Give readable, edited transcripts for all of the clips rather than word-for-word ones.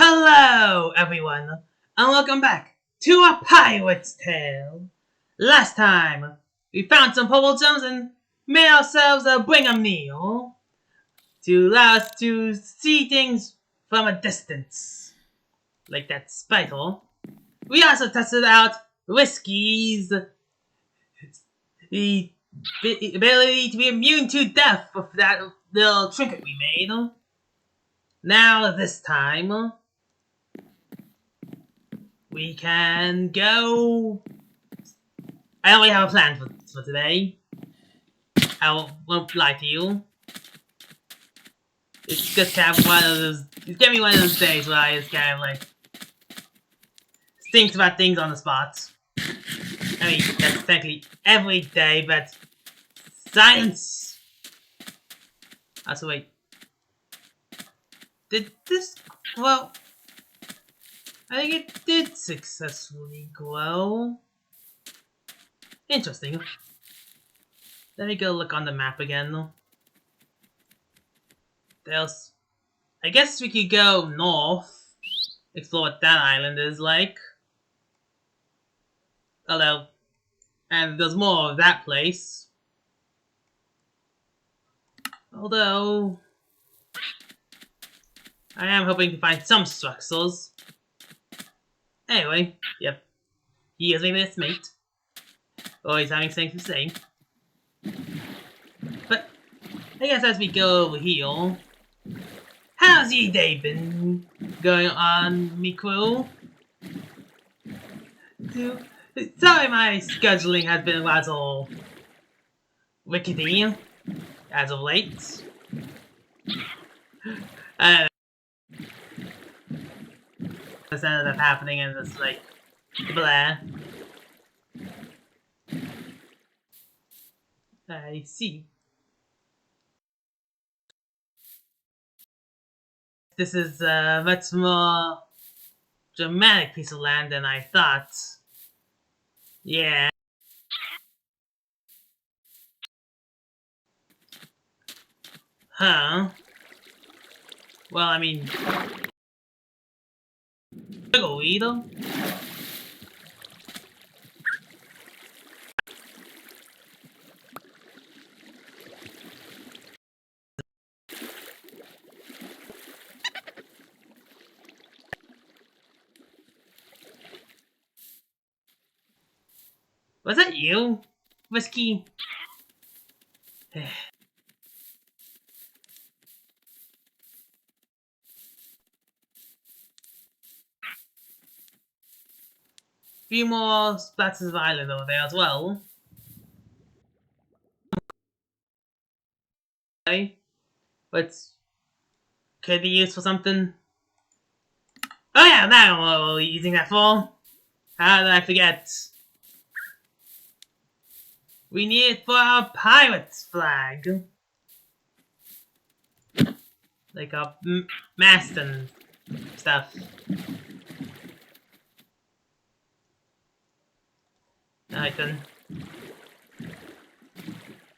Hello, everyone, and welcome back to A Pirate's Tale. Last time, we found some purple gems and made ourselves a bring a meal to allow us to see things from a distance, like that spider. We also tested out Whiskey's the ability to be immune to death with that little trinket we made. Now, this time, we can go. I already have a plan for today. Won't lie to you. It's just kind of one of those. It's gonna be one of those days where I just kind of like think about things on the spot. I mean, that's technically every day, but science. Also, wait. Did this? Well, I think it did successfully grow. Interesting. Let me go look on the map again, though. There's... I guess we could go north, explore what that island is like. Although, and there's more of that place. Although, I am hoping to find some structures. Anyway, yep. He is maybe his mate. Or he's having things to say. But, I guess as we go over here, how's your day been going on, me crew? Sorry, my scheduling has been rather rickety as of late. This ended up happening and it's like blah. I see. This is a much more dramatic piece of land than I thought. Yeah. Huh? Well, I mean... Go either? Was that you? Whiskey? Few more splatters of island over there as well. Okay. But could be used for something. Oh yeah, now what we're using that for. How did I forget? We need it for our pirate's flag. Like our mast and stuff. Alright then.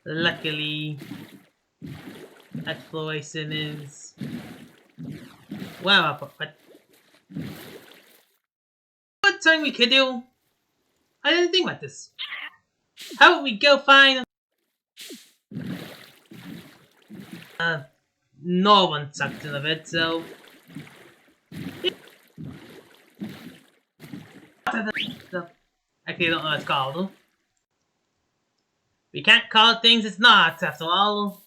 Luckily, exploration is well up, but what something we could do? I didn't think about this. How about we go find northern section of it, so actually I don't know what it's called. We can't call it things it's not, after all.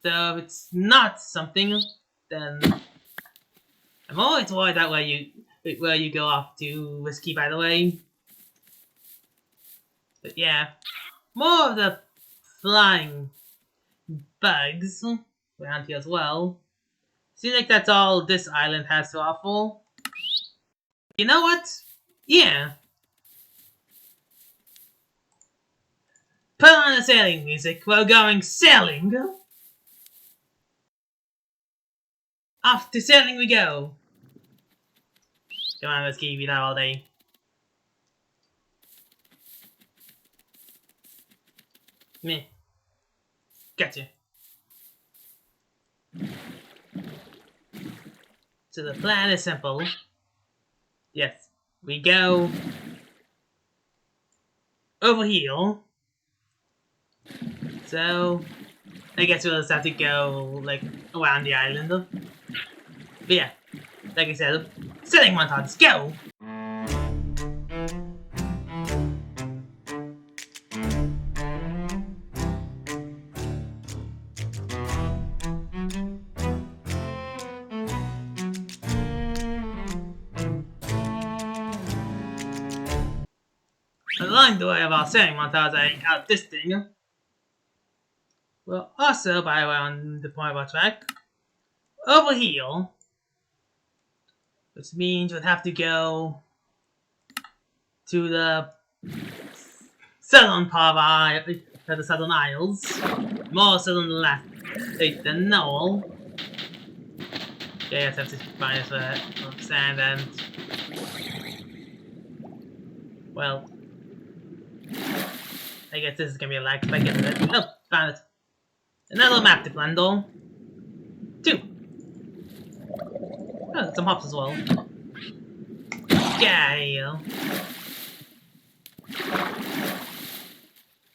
So if it's not something, then I'm always worried about where you go off to, Whiskey, by the way. But yeah, more of the flying bugs around here as well. Seems like that's all this island has to offer. You know what? Yeah. Put on the sailing music, we're going sailing! Off to sailing we go! Come on, let's keep it out all day. Meh. Gotcha. So the plan is simple. Yes, we go over here. So I guess we'll just have to go like around the island. But yeah, like I said, setting montage, go! Along the way of our setting montage, I got this thing. Well, also by around the point of our track, over here, which means we'd have to go to the southern part of the Southern Isles, more southern left, like the Knoll. Okay, I have to find for sand and well, I guess this is gonna be a lag if I get it. Oh, found it. Another map to handle. 2. Oh, some hops as well. Yeah, you.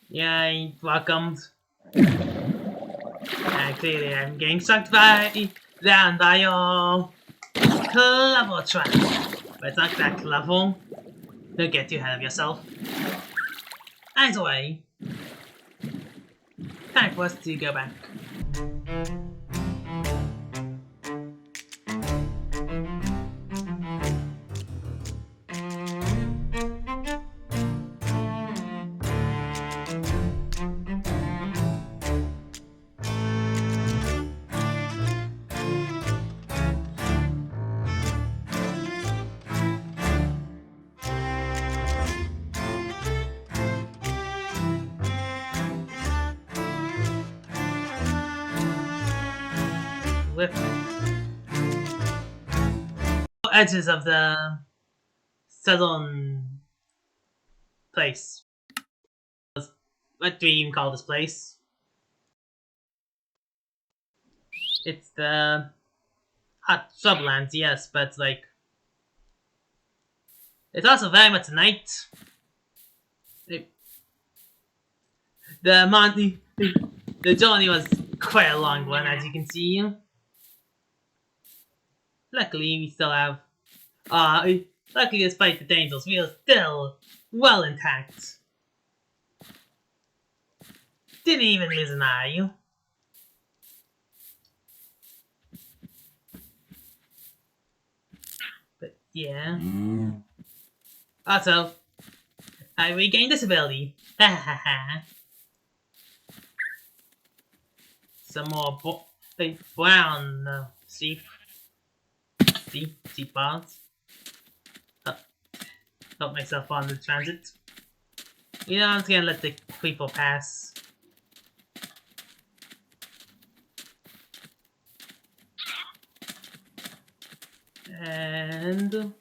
Yeah, welcomed. Clearly I'm getting sucked down by your clever trap. But it's not that clever. Don't get too ahead of yourself. Either way, time for us to go back. With edges of the southern place. What do we even call this place? It's the hot shrublands, yes, but like it's also very much night. The journey was quite a long one, as you can see. Luckily, we still have. Luckily, despite the dangers, we are still well intact. Didn't even lose an eye. But yeah. Also, I regained this ability. Ha ha ha. Some more brown sheep bars. Help myself on the transit. You know, I'm just gonna let the people pass. And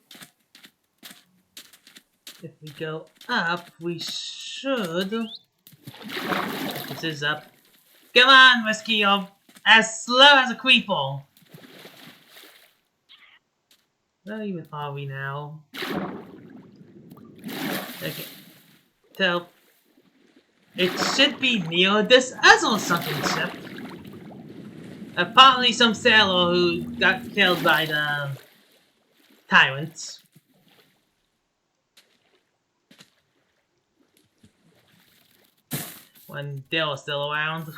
if we go up, we should. This is up. Come on, Whiskey, you're as slow as a creeper. Where even are we now? Okay. So, it should be near this other sunken ship. Apparently some sailor who got killed by the tyrants. When they were still around.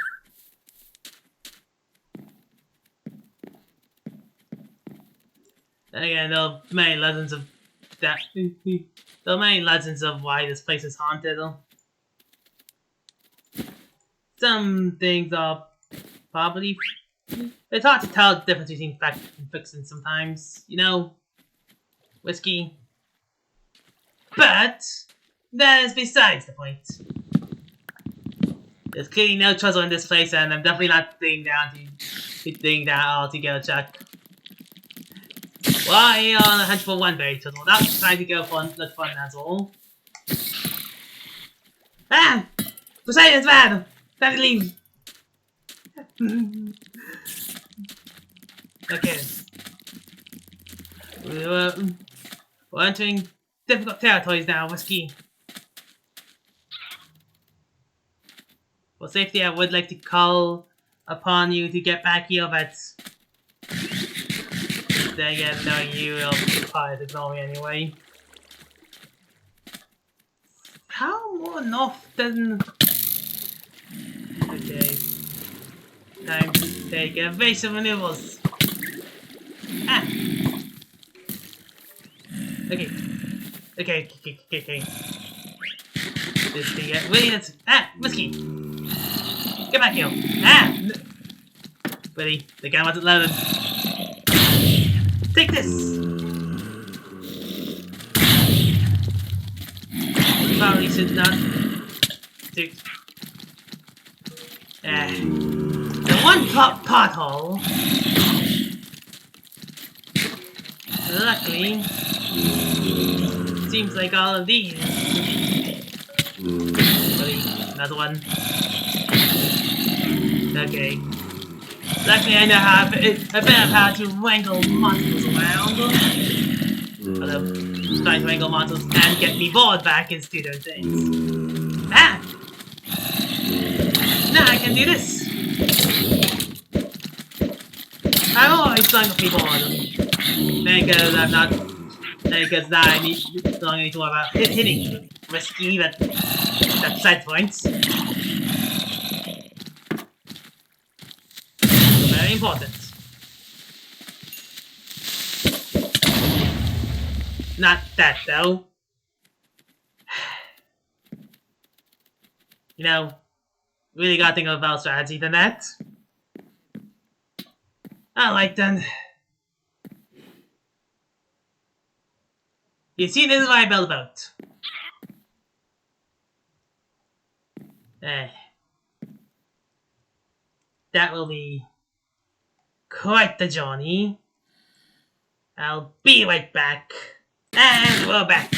Again, there are many legends of that. There are many legends of why this place is haunted. Some things are probably. It's hard to tell the difference between fact and fiction sometimes, you know, Whiskey. But that is besides the point. There's clearly no treasure in this place, and I'm definitely not digging down all to go check. Well, you're on a hunt for one berry turtle. That's trying to go look fun as all. Ah! Poseidon's bad! Time to leave! Okay. We're entering difficult territories now, Whiskey. For safety, I would like to call upon you to get back here, but then again, knowing you will probably ignore me anyway. How more north than... Okay. Time to take evasive maneuvers. Ah! Okay. Okay. This thing, really, that's... Ah! Whiskey! Get back here! Ah! Buddy, the gun wasn't loaded. Take this! Probably should not... Dude. The one top pothole... Luckily... Seems like all of these... Buddy, another one. Okay. Luckily I know how... a bit of how to wrangle monsters around. Although, trying to wrangle monsters and get me bored back is two different things. Ah! Now I can do this! I'm always trying to be bored. Because I'm not... Because now I need to worry about hitting risky, but that's side points. So very important. Not that though. You know, really gotta think about strategy than that. Alright then. You see, this is what I built a boat. That will be quite the journey. I'll be right back. And we're back.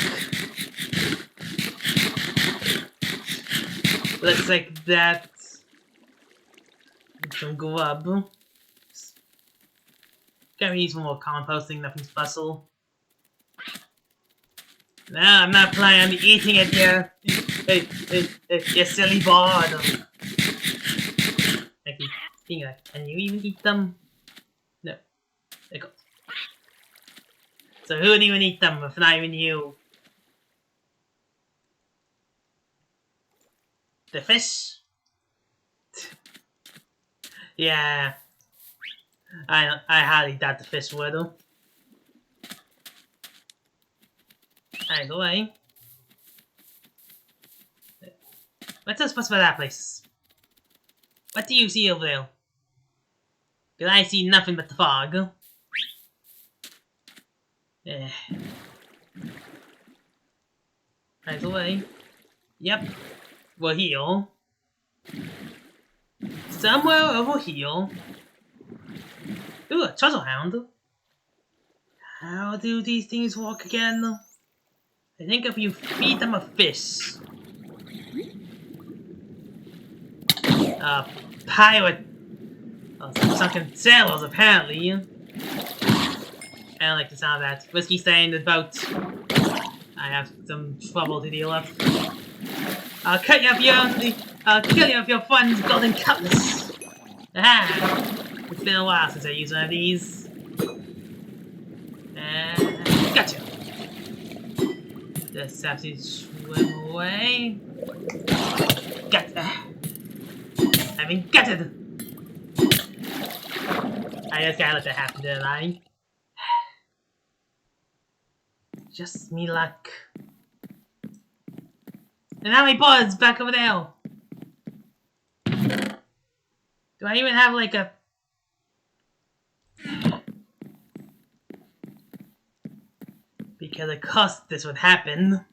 Looks like that. Some grub. Gotta use some more composting, nothing special. No, I'm not planning on eating it here. You silly board. Can you even eat them? No. There goes. So who would even eat them if not even you? The fish? Yeah. I highly doubt the fish would. Either way. What's so special about that place? What do you see over there? Because I see nothing but the fog. Either way. Yep. We're here. Somewhere over here. Ooh, a treasure hound. How do these things work again? I think if you feed them a fish. Pirate. Sunken sailors, apparently. I don't like the sound of that. Whiskey staying in the boat. I have some trouble to deal with. I'll cut you off your friend's golden cutlass. Aha! It's been a while since I used one of these. Gotcha. Just have to swim away. Gotcha. I've been gutted. I just gotta let that happen, didn't I? Just me luck. And how many buds back over there? Do I even have like a... Because of course this would happen.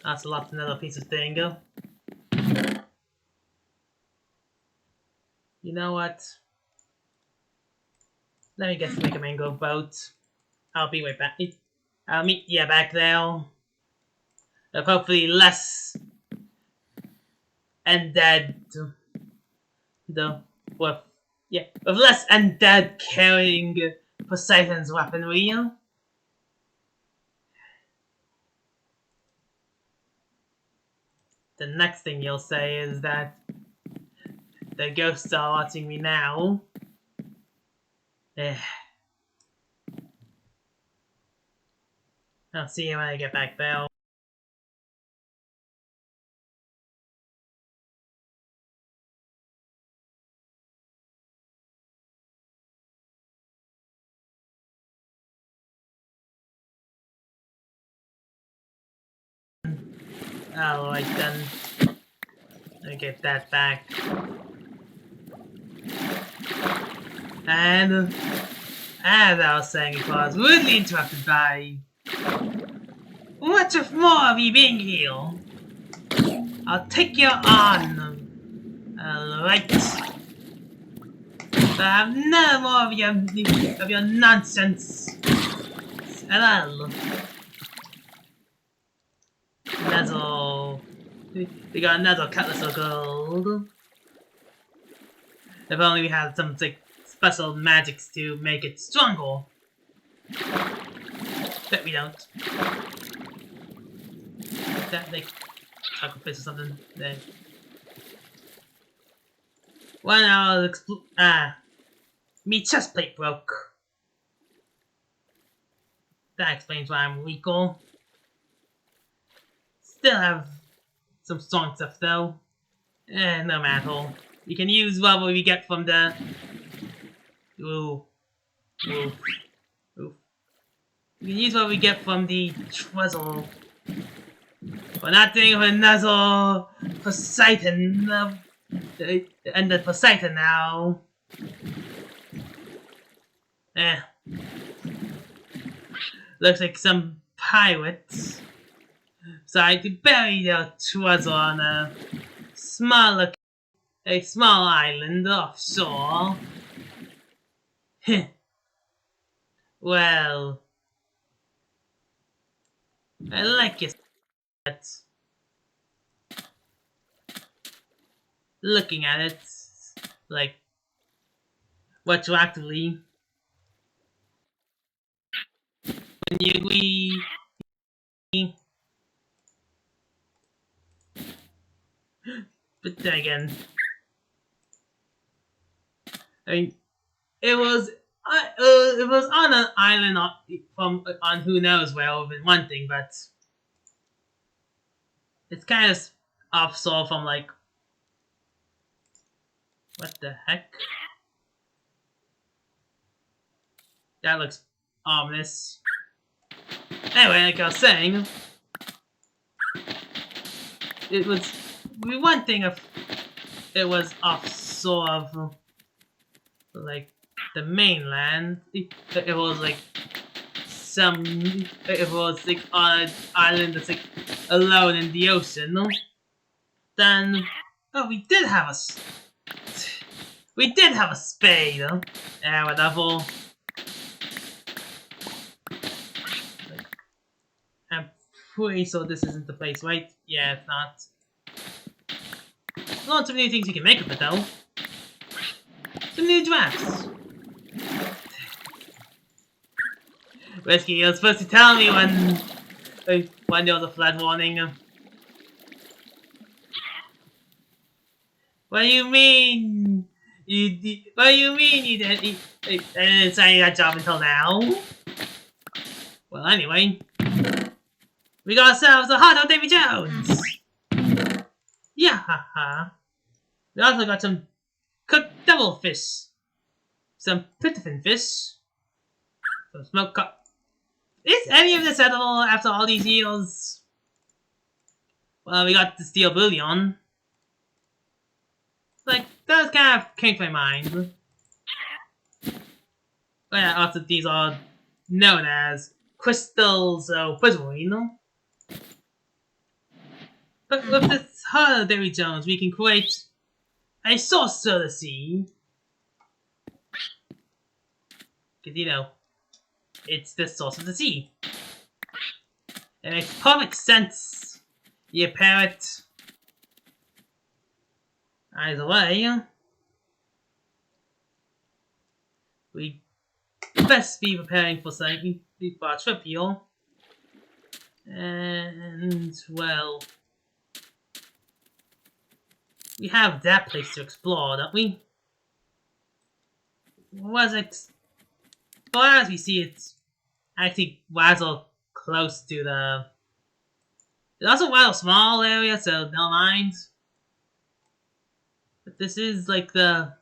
That's lost another piece of thing. You know what? Let me get to make a mango boat. I'll be right back. I'll meet you back there. With hopefully less undead. With less undead carrying Poseidon's weaponry. The next thing you'll say is that the ghosts are watching me now. I'll see you when I get back there. Alright then. Let me get that back. And as I was saying, it was rudely interrupted by... What if more of you being here? I'll take you on. Alright. But I have no more of your nonsense at all. Nuzzle. We got another cutlass of gold. If only we had some special magics to make it stronger. Bet we don't. Is that like sacrifice or something? There. One hour me chest plate broke. That explains why I'm weaker. Still have some strong stuff though. No matter. You can use whatever we get from the... Ooh. Ooh. Ooh. You can use what we get from the treasure. We're not doing with another Poseidon. And the Poseidon now. Looks like some pirates. So I could bury their treasure on a small island offshore. Well, I like it. Looking at it, like, retroactively. When you agree. But then again, I mean, it was on an island on who knows where over one thing, but it's kind of offshore from like, what the heck? That looks ominous. Anyway, like I was saying, it was one thing if it was offshore of like the mainland. It was like it was like on an island that's like alone in the ocean. Then we did have a spade. Yeah, whatever. I'm pretty sure this isn't the place, right? Yeah, it's not. Lots of new things you can make of it, though. Some new drafts. Whiskey, you're supposed to tell me when there was a flood warning. What do you mean? What do you mean you didn't say that job until now? Well, anyway, we got ourselves a hot dog Davy Jones. Yeah, haha. We also got some cooked devilfish, some pitifin fish, some smoked cod. Is any of this edible after all these years? Well, we got the steel bullion. Like, that kind of came to my mind. But yeah, also these are known as crystals of prismarine. But with this hard Davy Jones, we can create a source of the sea. Because, you know, it's the source of the sea. It makes perfect sense. You parrot. Either way, we best be preparing for something for our trip here. And, well, we have that place to explore, don't we? Was it? But as we see, it's actually rather close to the... It's also a rather small area, so no mind. But this is like the...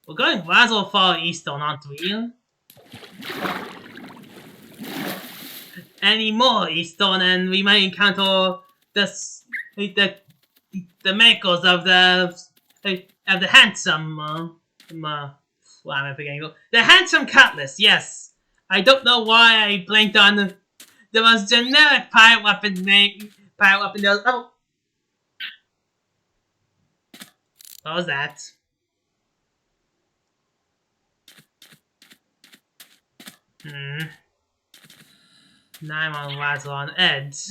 We're going rather far eastern, aren't we? Any more eastern, and we might encounter the makers of the handsome what am I forgetting? The handsome cutlass. Yes, I don't know why I blanked on the most generic pirate weapon name. Pirate weapon. Oh, what was that? Now I'm on rather on edge.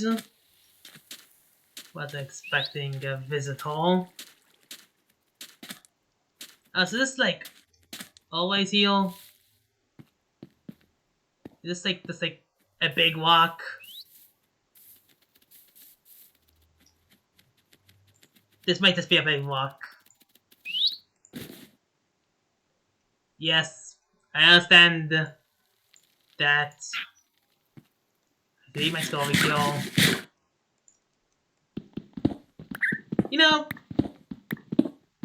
Wasn't expecting a visitor. Oh, so this like always here? Is this like a big rock? This might just be a big rock. Yes, I understand that. I delete my story kill. You know,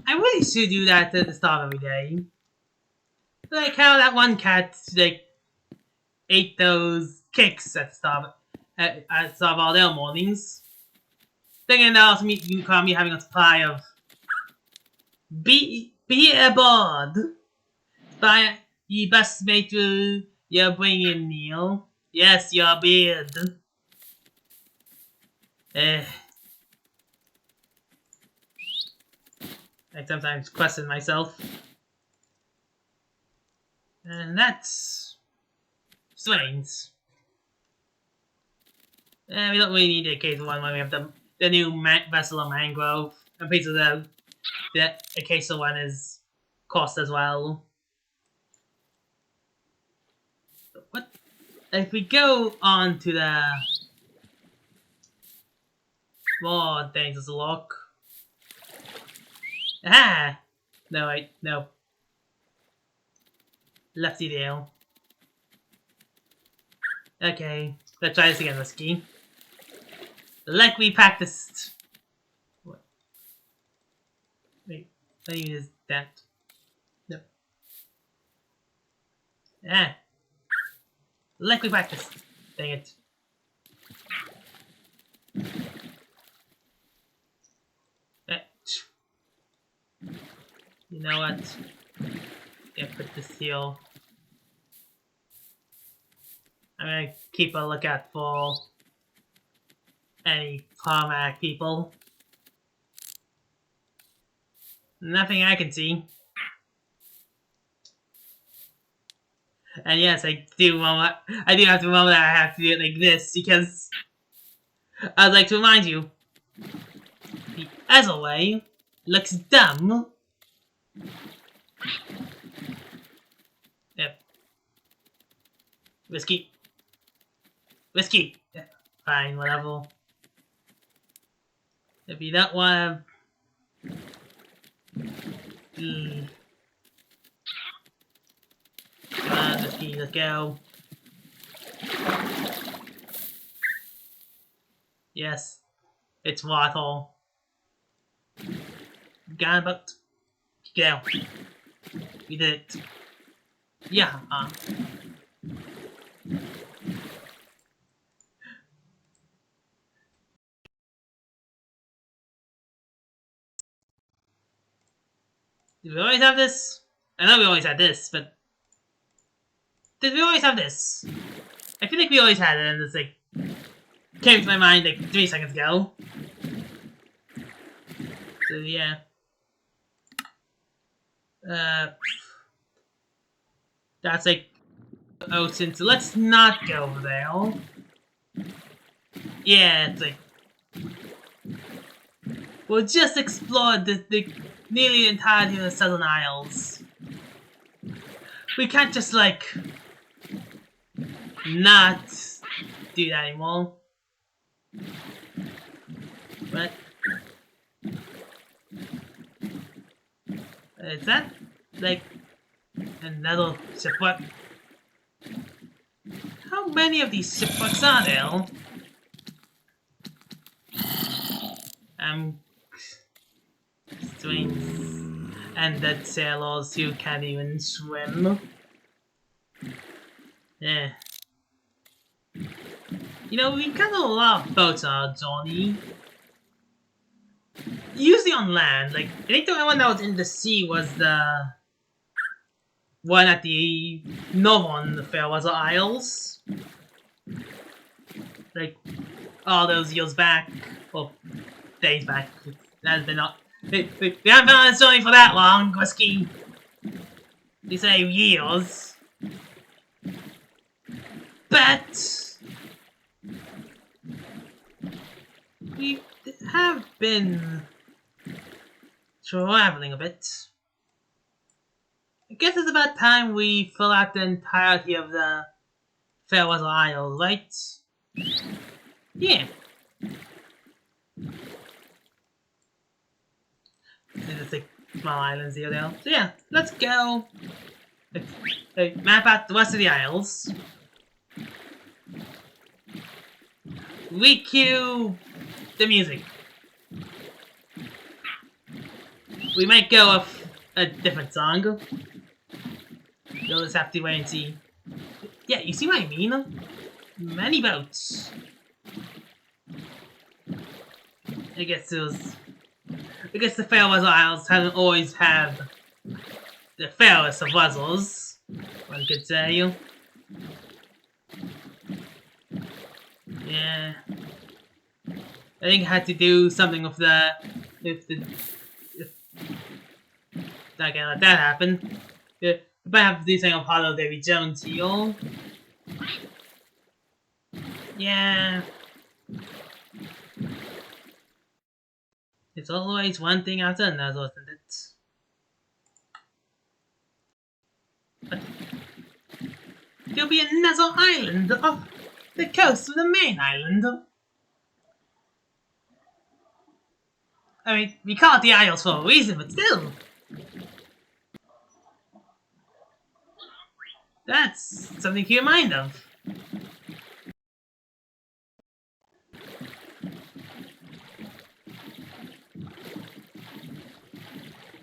I really should do that at the start of every day. Like how that one cat like ate those cakes at the start at the start of all their mornings. Thinking that also you call me having a supply of be aboard. By ye best mate you're bringing Neil. Yes, your beard. I sometimes question myself. And that's strange. We don't really need a case of one when we have the new vessel of mangrove. I'm pretty sure the case of one is cost as well. What if we go on to the more things to look? Ah! No, wait, no. Lefty deal. Okay, let's try this again, Whiskey. Like we practiced. What? Wait, let me use that. No. Ah! Like we practiced. Dang it. You know what? Gonna put this here. I'm gonna keep a lookout for any Carmack people. Nothing I can see. And yes, I do have to remember that I have to do it like this because I'd like to remind you, the other way looks dumb. Yep. Whiskey. Whiskey. Yeah, fine, whatever. If you don't want to... Come on, Whiskey, let's go. Yes, it's water. Got about... Go. We did it. Yeah, Did we always have this? I know we always had this, but... Did we always have this? I feel like we always had it, and it's like... Came to my mind like 3 seconds ago. So, yeah. That's like... Ocean, so let's not go over there. Yeah, it's like... We'll just explore the nearly entirety of the Southern Isles. We can't just like not do that anymore. But is that like another shipwreck? How many of these shipwrecks are there? Strange. And that sailors who can't even swim. Yeah. You know, we've got a lot of boats on our journey. Usually on land, like, I think the only one that was in the sea was the one at the northern Fairweather Isles. Like, all those years back, or days back. That has been not. We haven't been on this journey for that long, Whiskey. You say years. But we have been traveling a bit. I guess it's about time we fill out the entirety of the Fairweather Isle, right? Yeah. There's like small islands here now. So yeah, let's go. Map out the rest of the isles. We cue the music. We might go with a different song. You'll just have to wait and see. Yeah, you see what I mean? Many boats. I guess the Fairweather Isles haven't always had the fairest of weathers, one could say. Yeah. I think I had to do something with the if I can let that happen. If I have to do something with Hollow Davy Jones here. Yeah. It's always one thing after another, isn't it? But there'll be another island off the coast of the main island. I mean, we call it the Isles for a reason, but still. That's something to keep in mind of.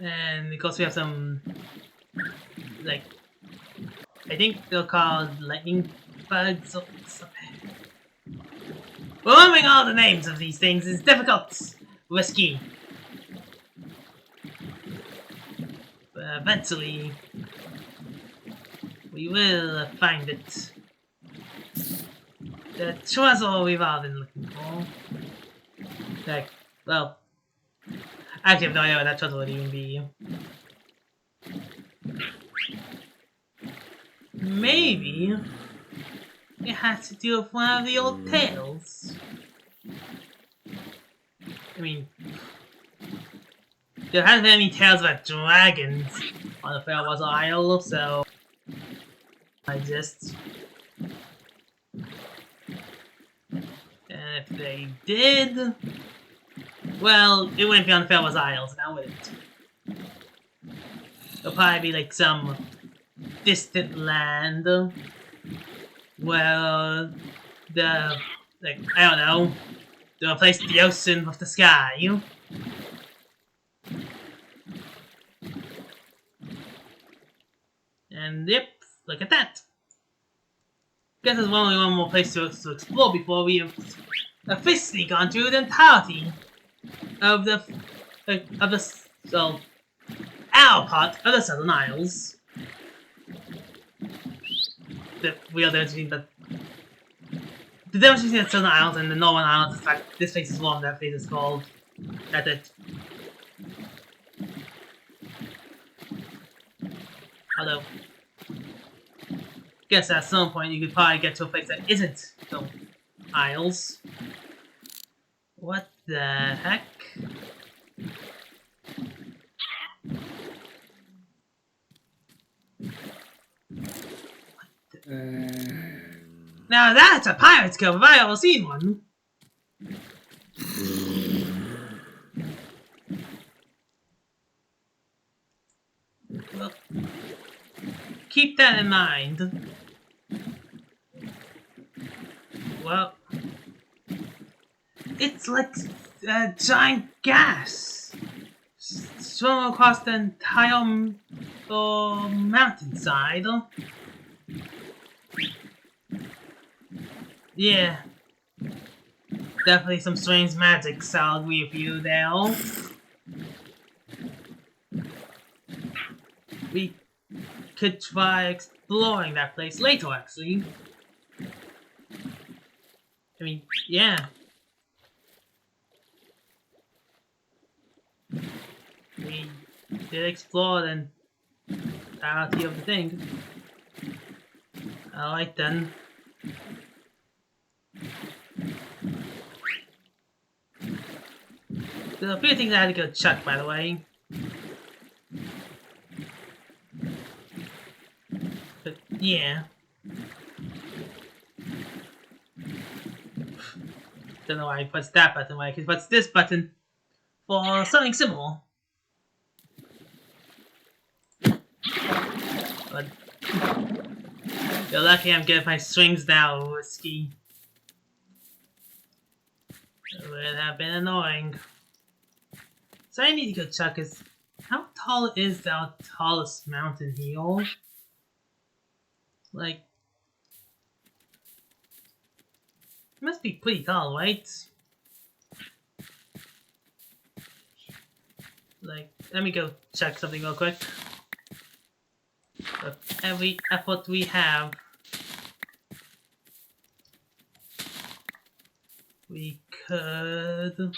And of course we have some, like, I think they're called lightning bugs or something. Remembering all the names of these things is difficult. Risky. But eventually, we will find it. The treasure we've all been looking for. Like, well, I actually have no idea what that treasure would even be. Maybe it has to do with one of the old tales. I mean, there hasn't been any tales about dragons on the Fairweather Isle, so I just. And if they did, well, it wouldn't be on the Fairweather Isles now, would it? It'll probably be like some distant land where the, like, I don't know, they replace the ocean with the sky. And yep, look at that. Guess there's only one more place to explore before we have officially gone through the entirety of the our part of the Southern Isles. The real difference between the difference between the Southern Isles and the Northern Isles is that this place is warm, that place is cold. That's it. Although, guess at some point you could probably get to a place that isn't the Isles. What the heck? Now that's a pirate's cove if I ever seen one. Well, keep that in mind. Well, it's like a giant gas swirling across the entire mountainside. Yeah, definitely some strange magic, so I'll agree with you there. We could try exploring that place later, actually. I mean, yeah. We did explore the entirety of the thing. Alright then. There's a few things I had to go check, by the way. But yeah. Don't know why I pressed that button, why I could press this button for something similar. But you're lucky I'm getting my strings now, Whiskey. It would have been annoying. So I need to go check is how tall is our tallest mountain here? Like, it must be pretty tall, right? Like, let me go check something real quick. With every effort we have, we could...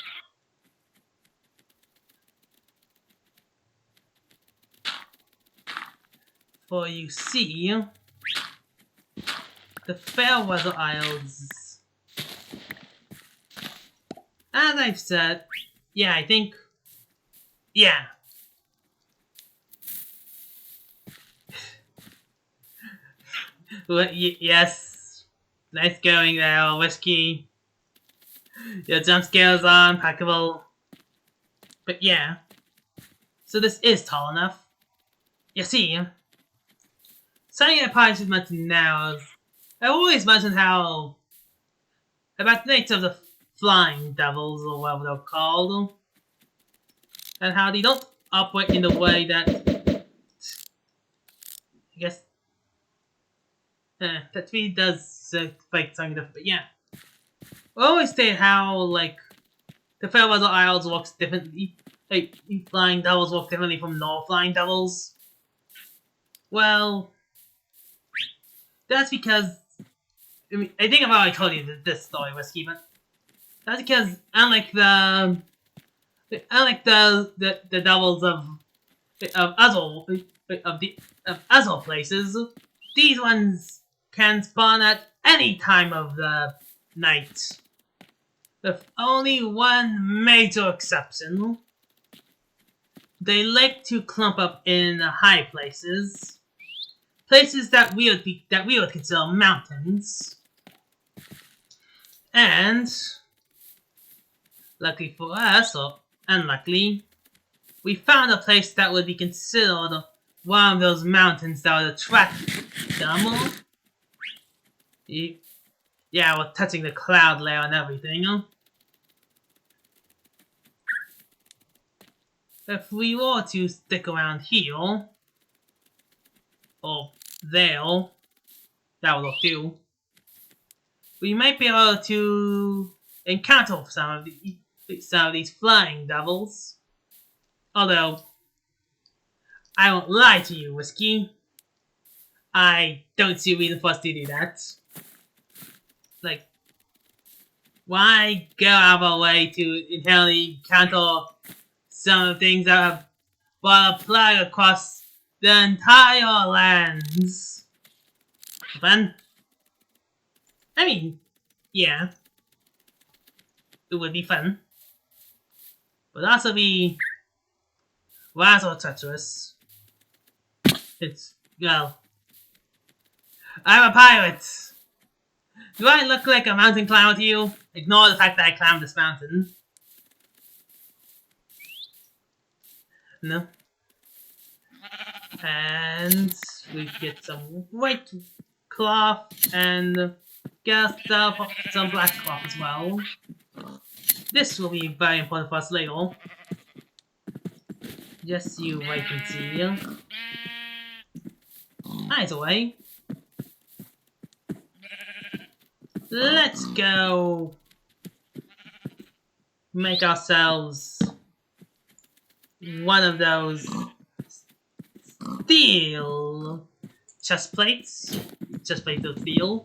For you see, the Fairweather Isles. As I've said, yeah, I think, yeah. Yes, nice going there, Whiskey. Your jump scares are impeccable. But yeah, so this is tall enough. You see, something I probably should mention now is I always mention how about the nature of the flying devils or whatever they're called, and how they don't operate in the way that I guess that really does like something different. But yeah, I always say how like the Fairweather Isles works differently. Like flying devils work differently from normal flying devils. Well, that's because I mean I think I've already told you this story, Whiskey, but that's because unlike the devils of other places, these ones can spawn at any time of the night. With only one major exception. They like to clump up in high places. Places that we would consider mountains. And luckily for us, or unluckily, we found a place that would be considered one of those mountains that would attract them. Yeah, we're touching the cloud layer and everything. If we were to stick around here, or there, that would do, we might be able to encounter some of these flying devils. Although, I won't lie to you, Whiskey. I don't see a reason for us to do that. Like, why go out of our way to inherently encounter some of the things that have brought a plague across the entire lands? Fun? I mean, yeah. It would be fun. But also be rather treacherous. It's, well, I'm a pirate! Do I look like a mountain climber to you? Ignore the fact that I climbed this mountain. No? And we get some white cloth and get some black cloth as well. This will be very important for us later. Just you wait and see. Either way, let's go make ourselves one of those steel chest plates of steel,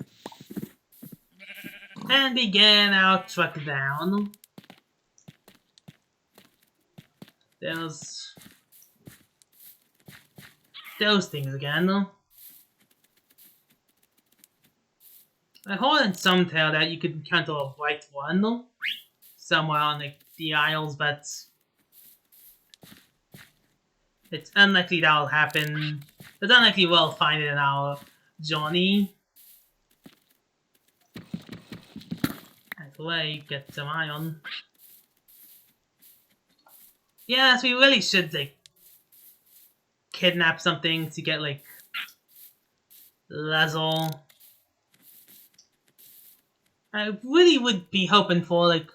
and begin our trek down. There's those things again. I heard in some tale that you could encounter a white one somewhere on the Isles, but it's unlikely that'll happen. It's unlikely we'll find it in our journey. Either way, get some iron. Yes, we really should, like, kidnap something to get, like, leather. I really would be hoping for, like,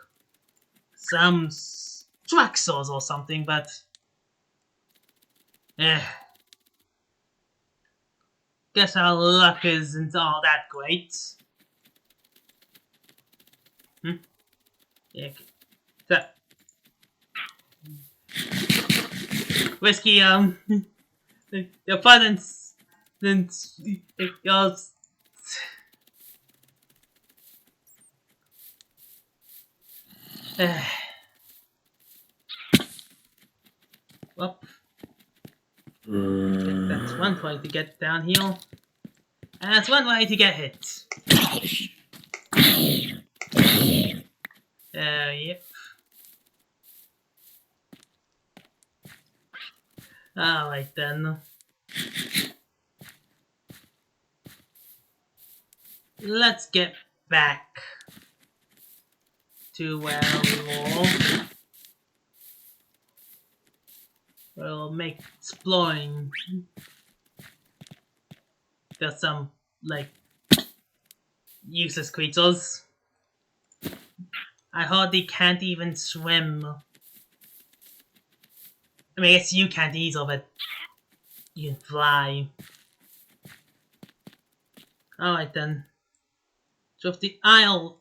some Traxors or something, but... Guess our luck isn't all that great. Yeah. So, Whiskey, your buttons, then yours. Well, that's one way to get down here. And that's one way to get hit. Yep. Alright then. Let's get back to where we were. We'll make exploring. There's some, like, useless creatures. I heard they can't even swim. I mean, I guess you can't either, but you can fly. Alright then. So if the Isle...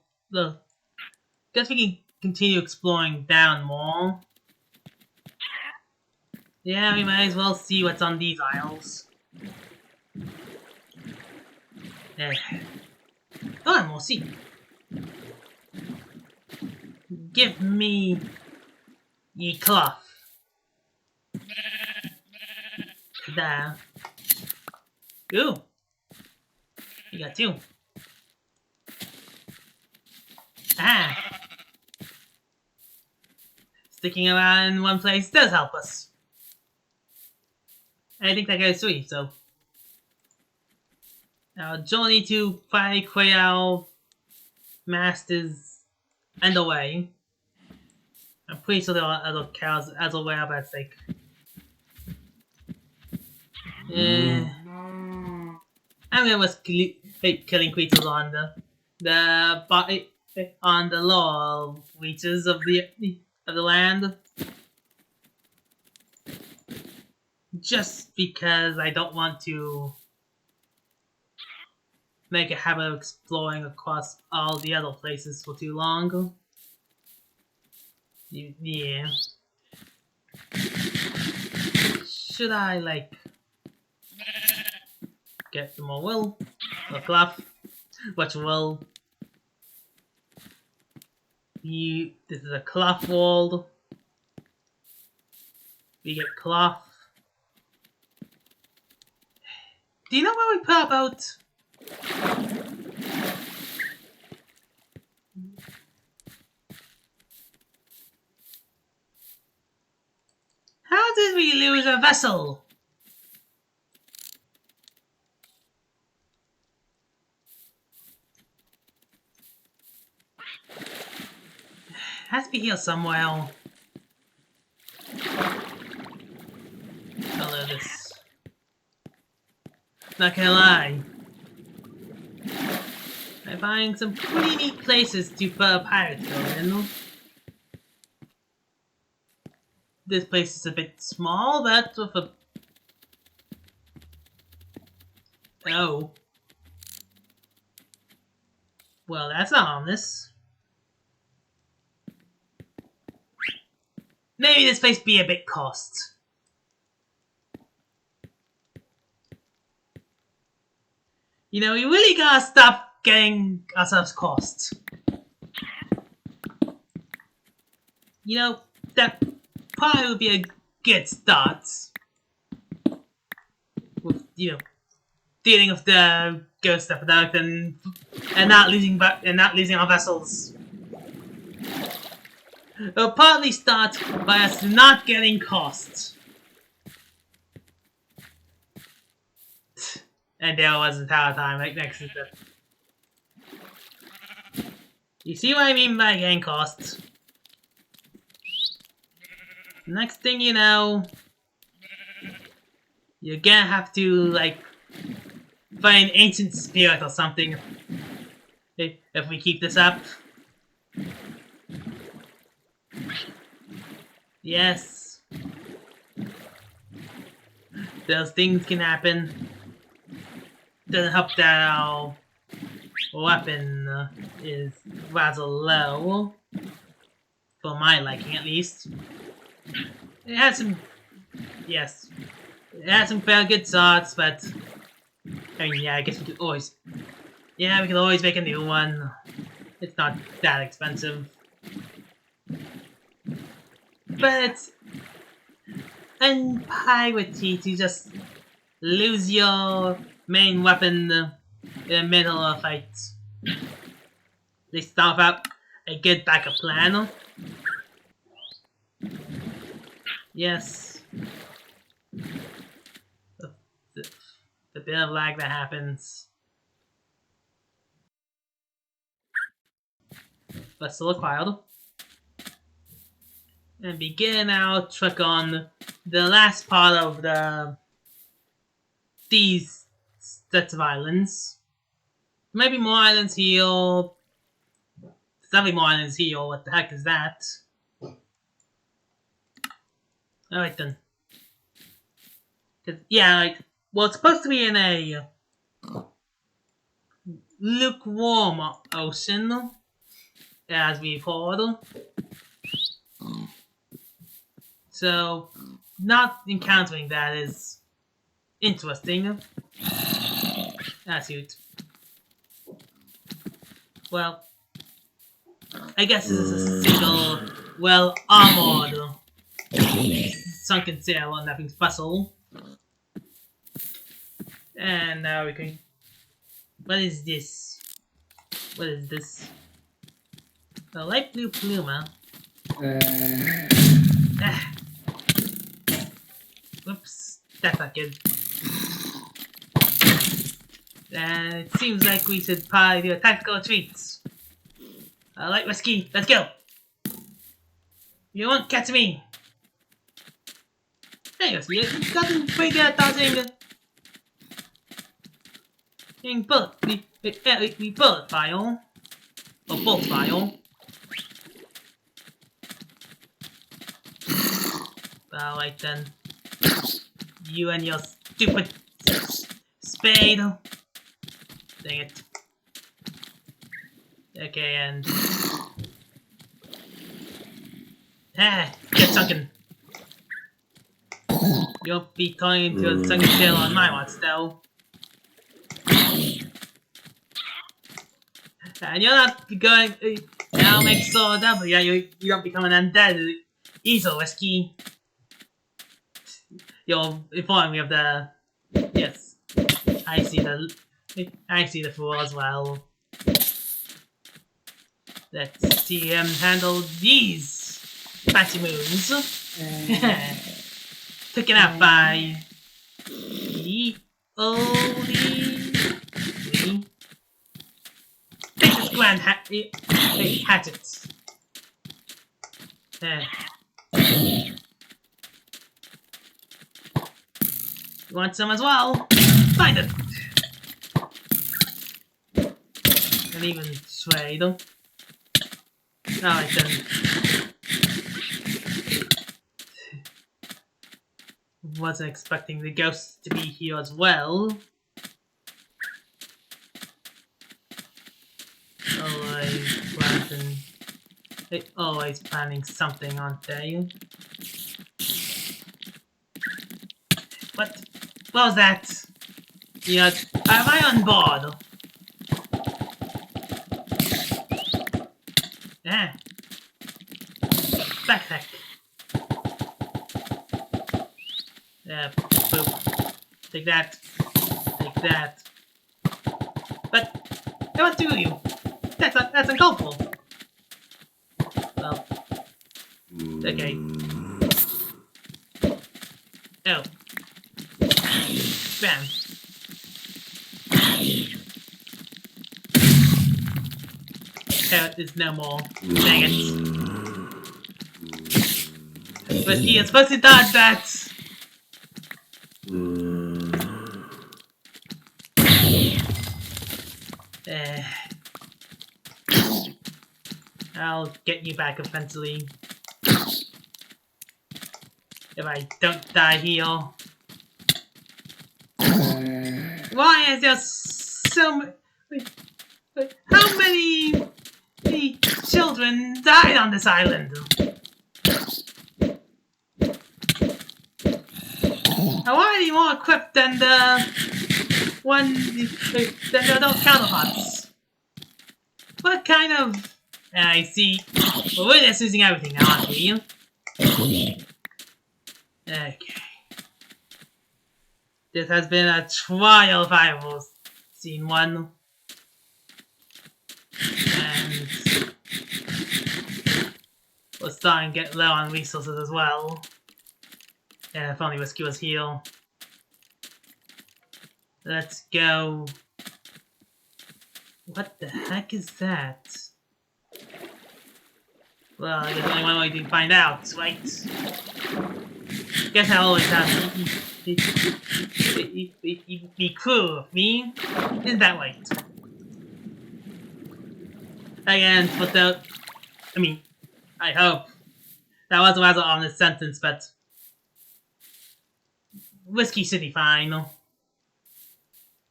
guess we can continue exploring down more. Yeah, we might as well see what's on these isles. There. Oh, and we'll see. Give me ye cloth. There. Ooh. You got two. Ah. Sticking around in one place does help us. I think that goes sweet, so. Our journey to find Quail Masters underway. I'm pretty sure there are other cows as well, but it's like. Yeah. I'm gonna was killing creatures on on the lower reaches of the land. Just because I don't want to make a habit of exploring across all the other places for too long. Yeah. Should I, like, get some more wool? Or cloth? Which wool? This is a cloth world. We get cloth. Do you know where we put our boat? How did we lose a vessel? has to be here somewhere. Hello, this. Not gonna lie. I find some pretty neat places to put a pirate go in. This place is a bit small, but with a... Oh. Well, that's not ominous. Maybe this place be a bit cost. You know, we really gotta stop getting ourselves cost. You know, that probably would be a good start. With, you know, dealing with the ghost epidemic and not losing our vessels. It'll partly start by us not getting cost. And there was a tower time right next to the... You see what I mean by getting cost? Next thing you know, you're gonna have to, like, find an ancient spirit or something if we keep this up. Yes. Those things can happen. Doesn't help that our weapon is rather low. For my liking, at least. It has some... Yes. It has some fairly good swords, but... I mean, yeah, I guess we could always... Yeah, we can always make a new one. It's not that expensive. But... in piracy, to just lose your main weapon in the middle of a fight. They start out a good backup plan. Yes. The bit of lag that happens. But still acquired. And begin our trek on the last part of these sets of islands. Maybe more islands here. There's definitely more islands here. What the heck is that? Alright then. Yeah, like, well, it's supposed to be in a lukewarm ocean, as we've heard. So, not encountering that is interesting. That's it. Well, I guess this is a single, well-armored sunken sail and nothing's vessel. And now we can... What is this? What is this? A light blue pluma. Whoops, that's not good. It seems like we should probably do a tactical retreat. Light whiskey, let's go! You won't catch me! Hey, you've gotten pretty good at dodging we bullet file. Or bolt file. Alright then. You and your stupid spade. Dang it. Okay, and... get sunken. You'll be turning into a sunken tail on my watch, though. And you're not going... I'll make sure double. Yeah, you don't become an undead. Easy whiskey. You're informing me of the... Yes. I see the fool as well. Let's see him handle these fancy moves. Taken out by the oldie. Take this grand hatchet. Eh. You want some as well? Find it! And even trade. Alright then. Wasn't expecting the ghosts to be here as well. They always planning something, aren't they? What was that? Yeah, am I on board? Yeah. Backpack. Yeah, boop. Take that. Take that. But what do you? That's uncalled for. Well, okay. Oh. Bam. Carrot is no more. Dang it. But he is supposed to dodge that. I'll get you back eventually. If I don't die here. Why is there so many... How many children died on this island? Why are you more equipped than the adult counterparts? What kind of... I see. Well, we're just using everything now, aren't we? Okay. This has been a trial if I've ever seen one. And we're starting to get low on resources as well. Yeah, if only Whiskey was here. Let's go. What the heck is that? Well, I guess only one way to find out, right? Guess I always have to be cool with me. Isn't that right? Again, but the... I mean, I hope. That was a rather honest sentence, but... Whiskey should be fine.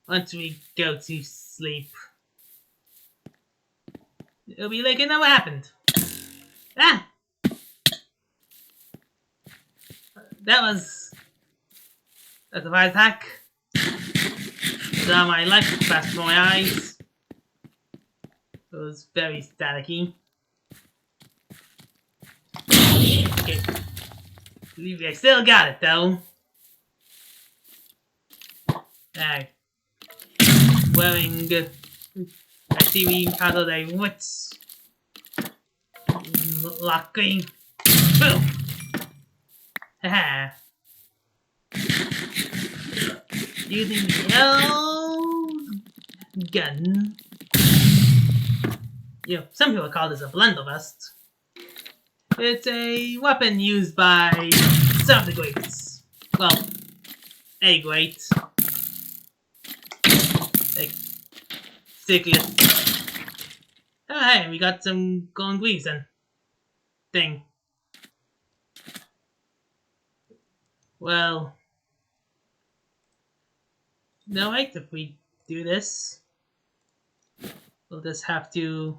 Once we go to sleep. It'll be like, you know what happened. Ah! That was a surprise attack. Saw my life flash before my eyes. It was very staticky. Okay. I believe I still got it though. Alright. Wearing I see we encountered a witch. Locking. Boom! Haha. Using the old gun. You know, some people call this a blunderbuss. It's a weapon used by some of the greats. Well, a great. Like, Sickliest. Oh hey, we got some golden greaves and thing. Well, no wait, if we do this, we'll just have to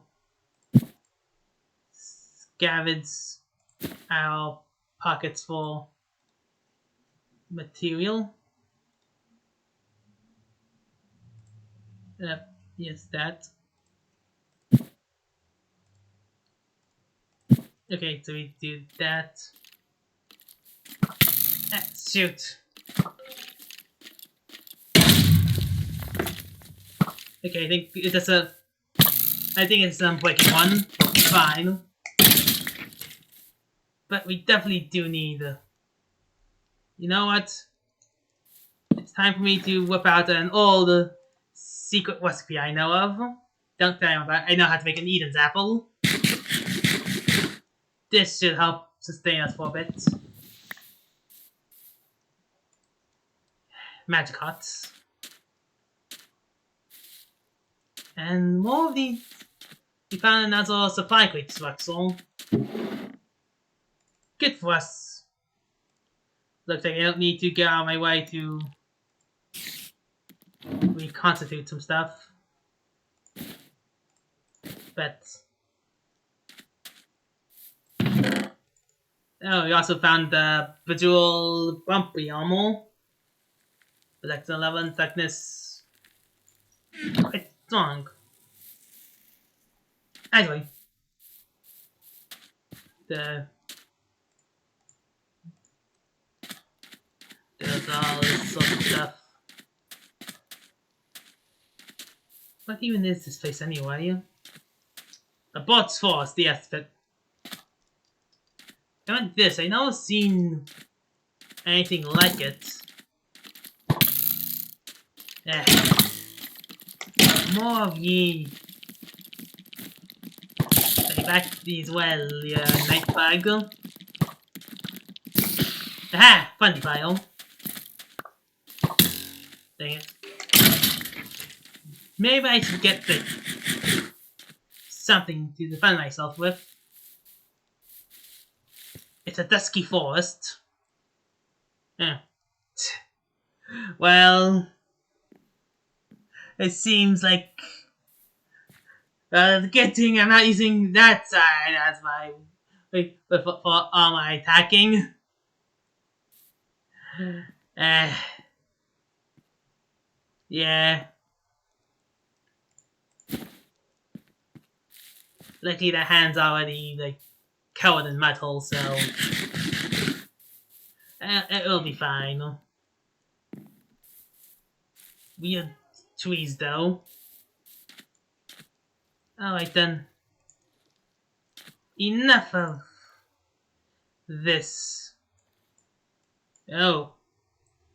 scavenge our pockets for material. Yes, that. Okay, so we do that. Ah, shoot. Okay, I think it's a. I think it's an unbreaking one. Fine. But we definitely do need. You know what? It's time for me to whip out an old secret recipe I know of. Don't tell me about it. I know how to make an Eden's apple. This should help sustain us for a bit. Magic Hearts. And more of these. We found another supply crate Waxel. Good for us. Looks like I don't need to go out of my way to reconstitute some stuff. But oh, we also found the Bejeweled Bumpy armor. Select 11, thickness quite strong. Anyway, there's all this sort of stuff. What even is this place anyway? The Bot's Forest, yes, but like this, I never seen anything like it. More of ye. Stay back as well, night bag. Aha! Funny file. Dang it. Maybe I should get something to defend myself with. It's a dusky forest. Yeah. Well, it seems like the good thing I'm not using that side as my for all my attacking. Yeah. Luckily the hand's already like covered in metal, so it'll be fine. Weird trees though. Alright then. Enough of this. Oh.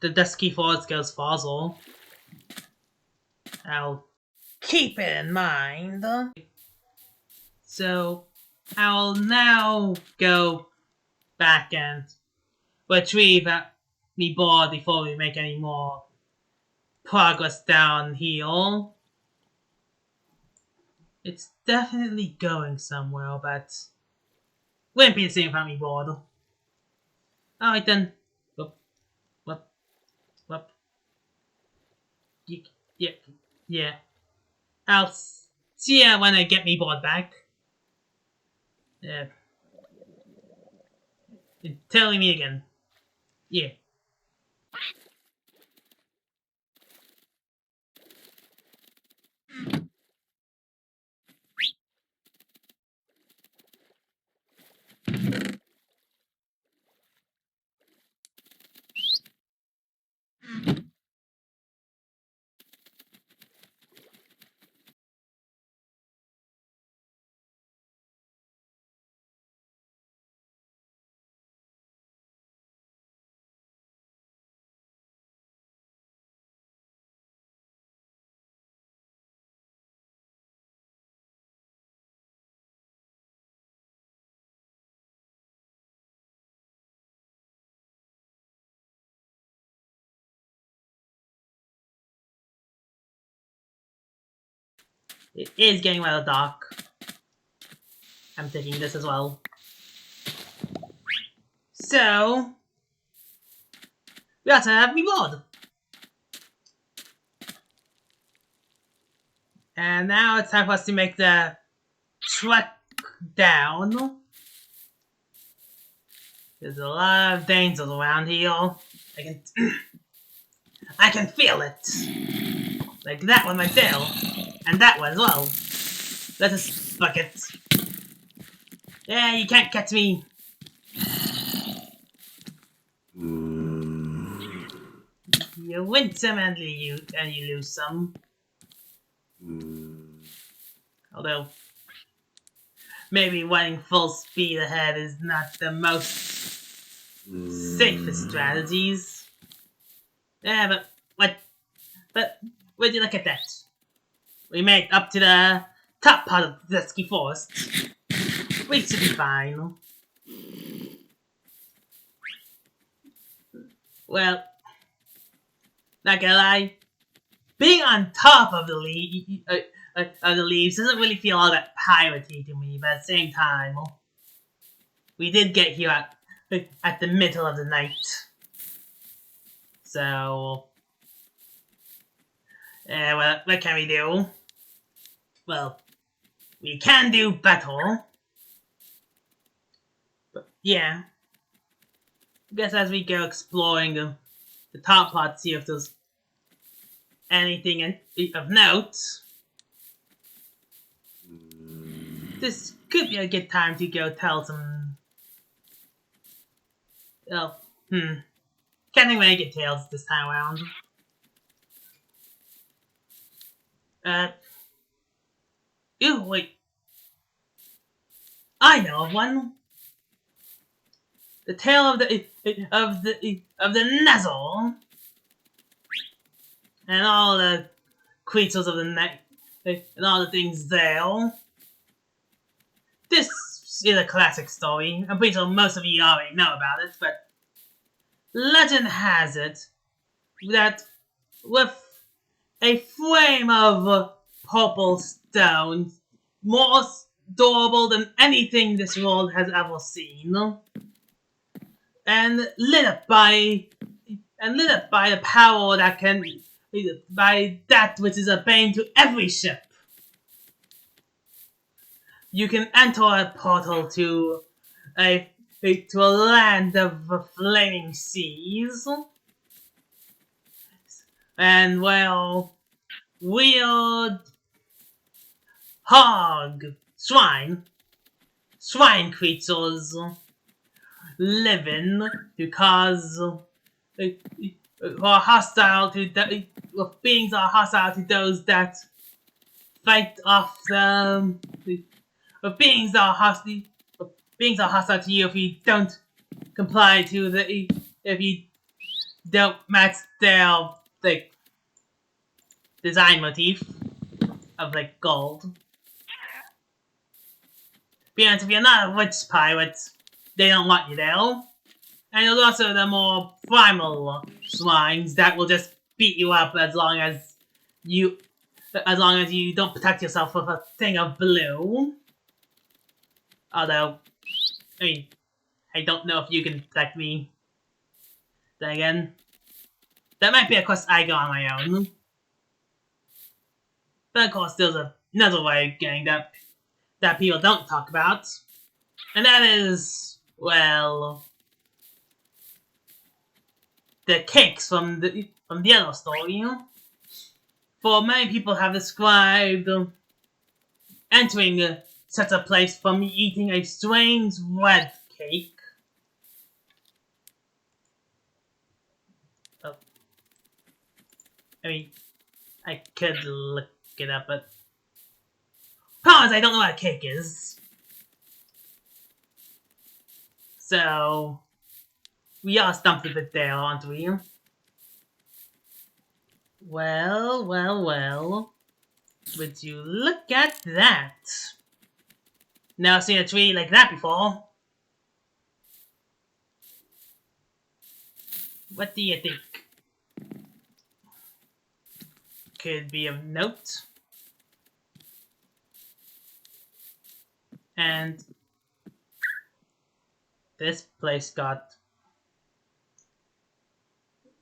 The dusky forest goes fossil. I'll keep it in mind. So, I'll now go back and retrieve me board before we make any more progress down here. It's definitely going somewhere, but wouldn't be the same without me board. Alright then. Whoop. Yeah. I'll see ya when I get me board back. Yeah. Telling me again. Yeah. It is getting rather dark. I'm taking this as well. So, we have to have me board. And now it's time for us to make the trek down. There's a lot of dangers around here. I can feel it. Like that one right there. And that one as well. Let us bucket. Yeah, you can't catch me. You win some and you lose some. Although, maybe running full speed ahead is not the most safest strategies. Yeah, but would you look at that? We made up to the top part of the dusky forest. We should be fine. Well, not gonna lie, being on top of the leaves doesn't really feel all that piratey to me. But at the same time, we did get here at the middle of the night, so well, what can we do? Well, we can do battle. But yeah, I guess as we go exploring the top part, see if there's anything of note. This could be a good time to go tell some. Oh, can't think of any good tales this time around. Ew, wait. I know of one. The tale of the Nuzzle and all the creatures of the night and all the things there. This is a classic story. I'm pretty sure most of you already know about it, but legend has it that with a frame of purple stone, more durable than anything this world has ever seen, and lit up by the power that can, by that which is a bane to every ship. You can enter a portal to a land of flaming seas, and well, weird hog swine creatures living to cause are hostile to beings are hostile to those that fight off the beings are hostile to you if you don't comply to if you don't match their design motif of gold. Because if you're not a witch pirate, they don't want you there. And there's also the more primal swines that will just beat you up as long as you don't protect yourself with a thing of blue. Although, I mean, I don't know if you can protect me. Then again, that might be a quest I go on my own. But of course, there's another way of getting that people don't talk about. And that is, well, the cakes from the other story. For many people have described entering such a place from eating a strange red cake. Oh. I mean, I could look it up, but problem is I don't know what a cake is. So we are stumped a bit there, aren't we? Well. Would you look at that? Never seen a tree like that before. What do you think? Could be of note. And this place got...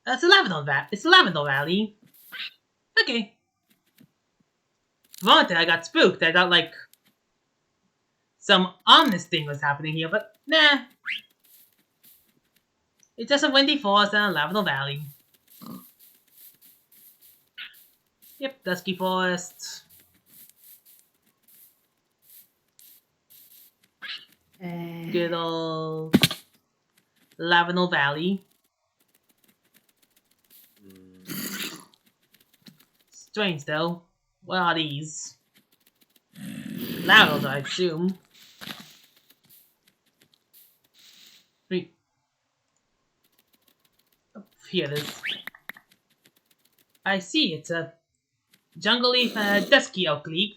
It's a lavender valley. Okay. For I got spooked. I thought some ominous thing was happening here, but nah. It's just a windy forest and a lavender valley. Yep, dusky forest. Good old lavender valley. Strange though. What are these? Lavenders, I assume. Wait. Oh, here it is. I see, it's a jungle leaf and a dusky oak leaf.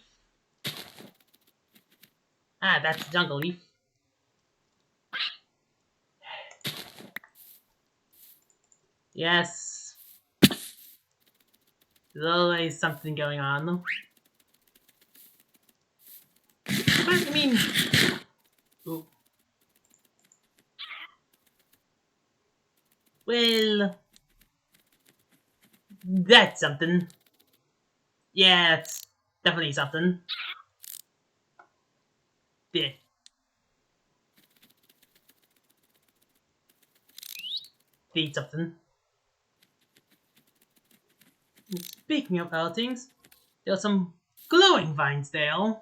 Ah, that's jungle leaf. Yes. There's always something going on. But, I mean... Ooh. Well... That's something. Yeah, it's definitely something. Yeah. Feed something. Speaking of other things, there are some glowing vines there.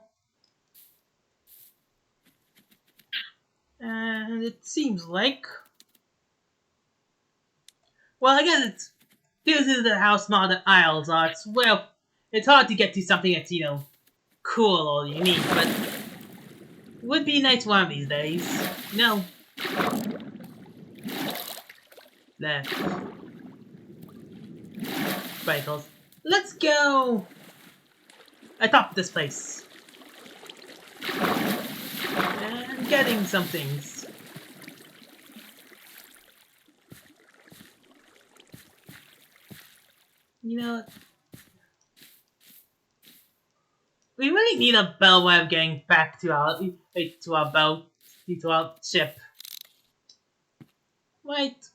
And it seems like... Well, I guess it's... Due to the how small the isles are, it's hard to get to something that's, cool or unique, but... Would be nice one of these days. Left. Sprinkles. Let's go! Atop this place. And getting some things. We really need a better way of getting back to our boat, to our ship. Wait.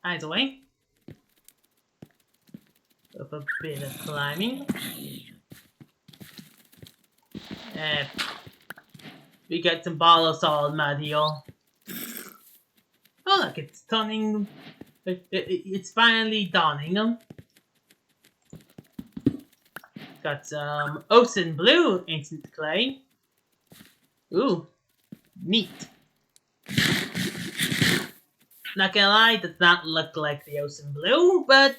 Either way. With a bit of climbing. We get some ball of solid mud here. Oh look, it's turning... It's finally dawning. Got some ocean blue ancient clay. Ooh, neat. Not gonna lie, does not look like the ocean blue, but...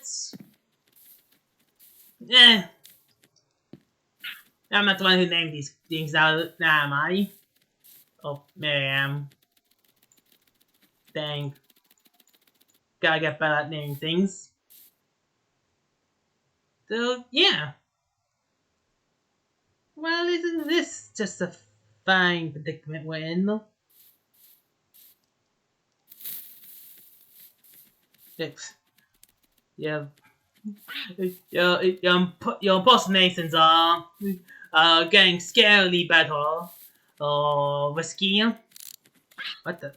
I'm not the one who named these things now, am I? Oh, maybe I am. Dang. Gotta get better at naming things. So, yeah. Well, isn't this just a fine predicament we're in? Yeah. Your impersonations are getting scarily better. Or risky. What the?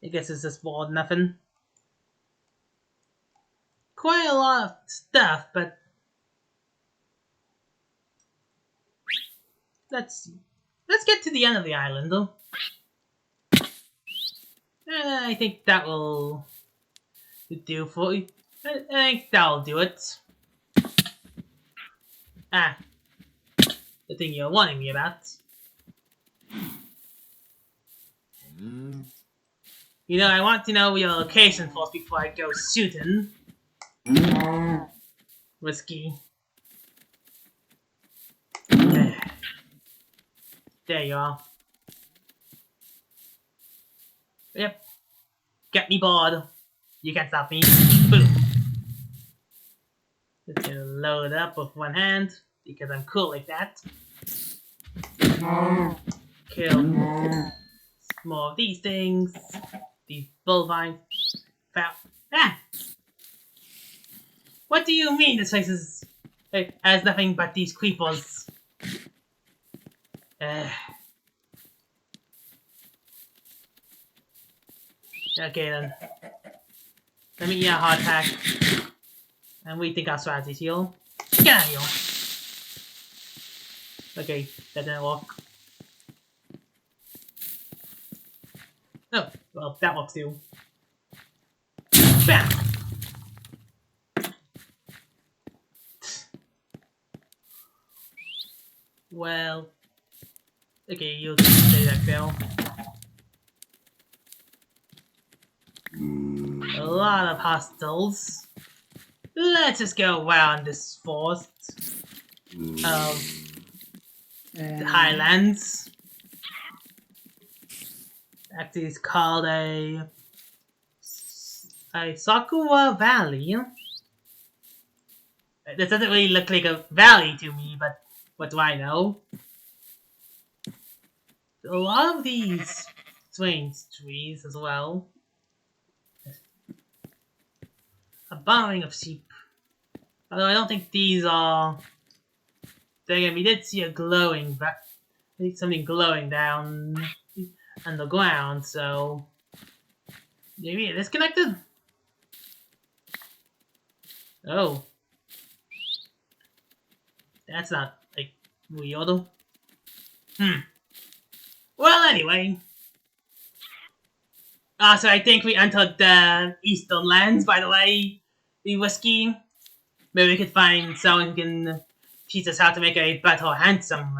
I guess it's just more nothing. Quite a lot of stuff, but let's get to the end of the island, though. I think that will do for you. I think that'll do it. Ah, the thing you're warning me about. I want to know your location first before I go shooting. Risky. There you are. Yep. Get me bored. You can't stop me. Boom. Just gonna load up with one hand, because I'm cool like that. Kill more of these things. These bullvines. Ah! What do you mean this place has nothing but these creepers? Okay then. Let me eat a hard pack. And we think our strategy's heal. Get out of here! Okay, that didn't work. Oh, well, that works too. Bam! Well... Okay, you'll just say that, Phil. A lot of hostiles. Let's just go around this forest of the highlands. Actually, it's called a Sakura Valley. This doesn't really look like a valley to me, but what do I know? A lot of these strange trees as well. A barring of sheep. Although I don't think these are. Then again, we did see a glowing, something glowing down on the ground, so maybe it is connected. Oh, that's not like weird. Well, anyway. So I think we entered the Eastern Lands, by the way. The whiskey. Maybe we could find someone who can teach us how to make a better, handsome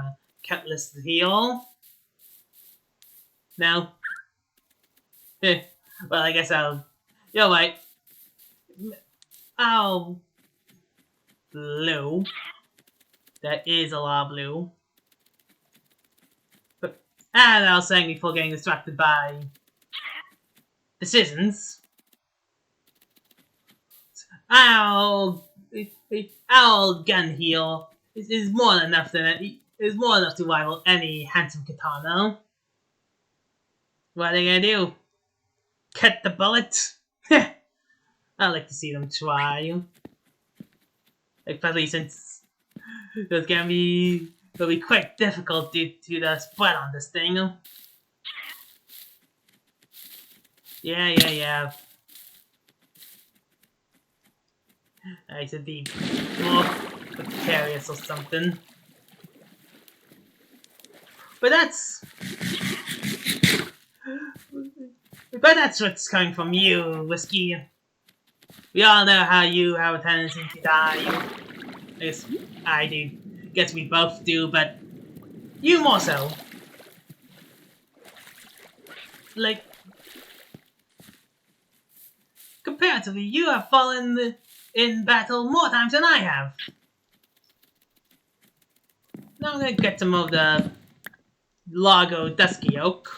cutlass heel. No? Well, I guess I'll. You're right. I'll. Blue. There is a lot of blue. But, and I was saying before getting distracted by decisions. Our gun heel is more than enough to rival any handsome katana. What are they gonna do? Cut the bullet? I'd like to see them try. Especially since it'll be quite difficult due to the spread on this thing. Yeah. I should be more precarious or something. But that's what's coming from you, Whiskey. We all know how you have a tendency to die. At least I do. Guess we both do, but you more so. Like, comparatively, you have fallen in battle more times than I have. Now I'm gonna get some of the Largo Dusky Oak.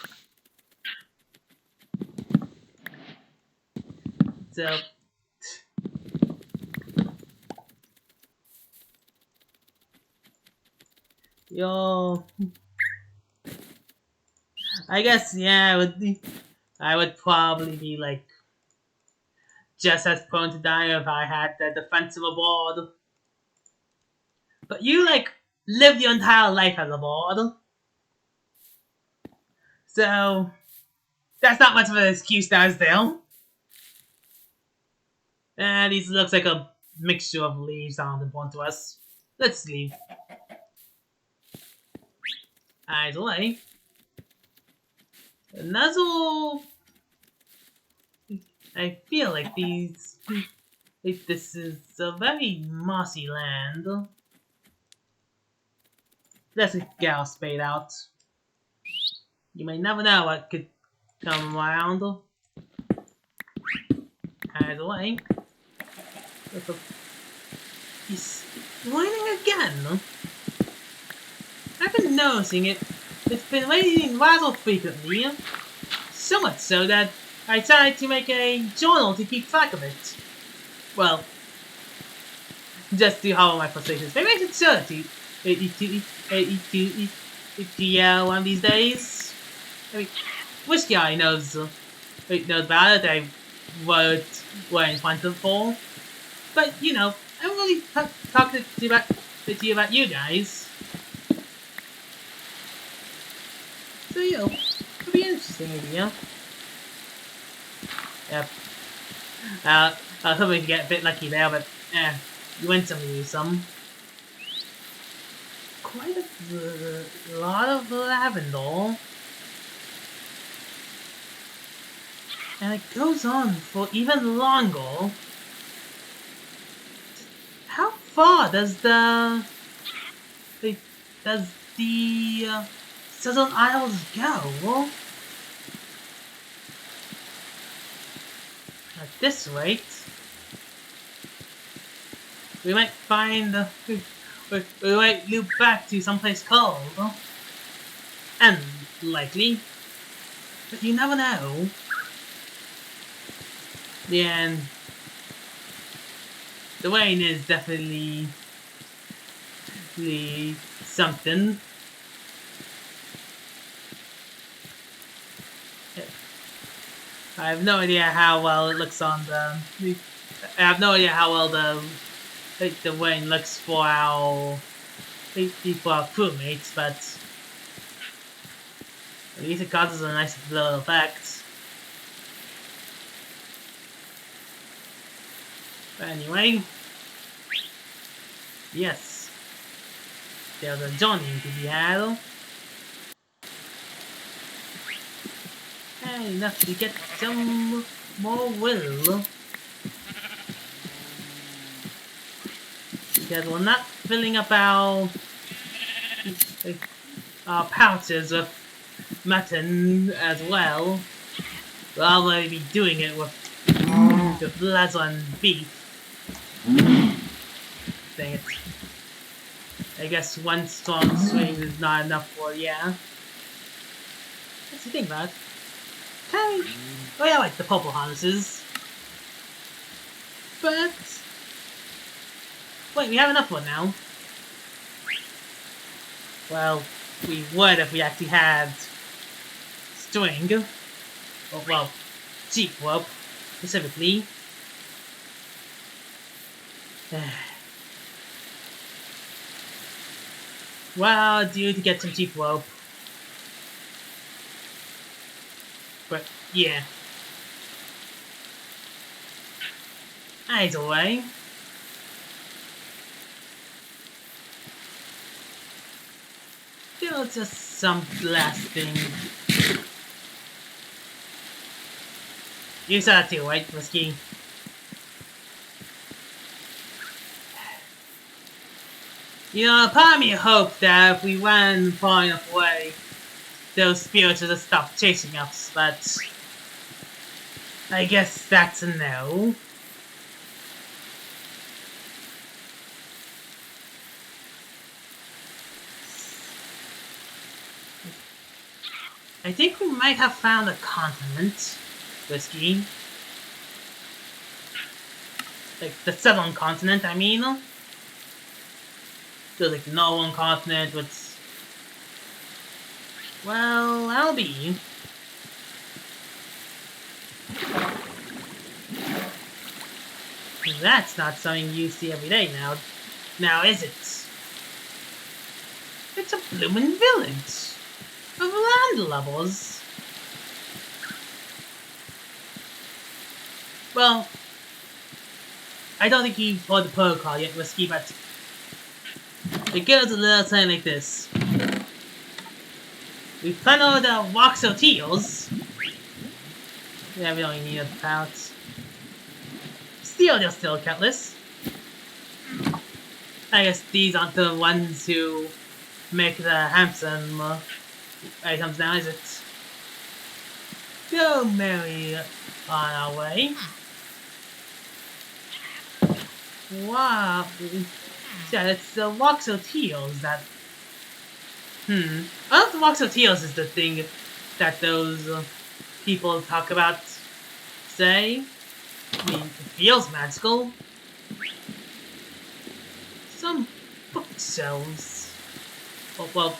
So, yo, I guess yeah, I would probably be like just as prone to die if I had the defensive aboard. But you like lived your entire life as a board, so that's not much of an excuse now, still. And this looks like a mixture of leaves sound important to us. Let's leave. Eyes away. Nuzzle. I feel like this is a very mossy land. Let's get our spade out. You may never know what could come around. Eyes away. He's raining again. I've been noticing it. It's been raining rather frequently. So much so that I decided to make a journal to keep track of it. Well, just to hollow my frustrations. Maybe I should show it to one of these days. I mean, Whiskey already knows about it. I wrote what I'm responsible for. But, you know, I don't really talk to you about you guys. So, you know, it'll be interesting, maybe, yeah? Yep. I was hoping to get a bit lucky there, but, you win some, you lose some. Quite a lot of lavender. And it goes on for even longer. How far does the Southern Isles go? At this rate, we might find we might loop back to someplace cold, and likely, but you never know. Yeah, and the rain is definitely something. I have no idea how well it looks on the. I have no idea how well the rain looks for our crewmates, but at least it causes a nice little effect. But anyway, yes, there's a journey to be had. And enough to get some more will. Because we're not filling up our pouches with mutton as well. We'll already be doing it with blood on beef. Dang it. I guess one strong swing is not enough for, yeah. What's the thing about it? Okay. Oh yeah, I like the purple harnesses. But wait, we have enough one now. Well, we would if we actually had string. Or, well, cheap rope, specifically. Well, due to get some cheap rope. But, yeah. Either way. Still just some blasting. You saw that too, right, Whiskey? You know, part of me hoped that if we ran far enough away, those spirits would just stop chasing us, but I guess that's a no. I think we might have found a continent, Whiskey. Like, the southern continent, I mean. So, like, the northern continent with... Well, I'll be. That's not something you see every day now is it? It's a bloomin' village of landlubbers. Well, I don't think you've heard the protocol yet, Whiskey, but it goes a little something like this. We funnel the rocks or teals. Yeah, we only need a pouch. Steal your steel cutlass. I guess these aren't the ones who make the handsome items now, is it? Go merry on our way. Wow. Yeah, it's the Voxel Teals that... I don't know if the Voxel Teals is the thing that those people talk about, say. I mean, it feels magical. Some bookshelves. Well,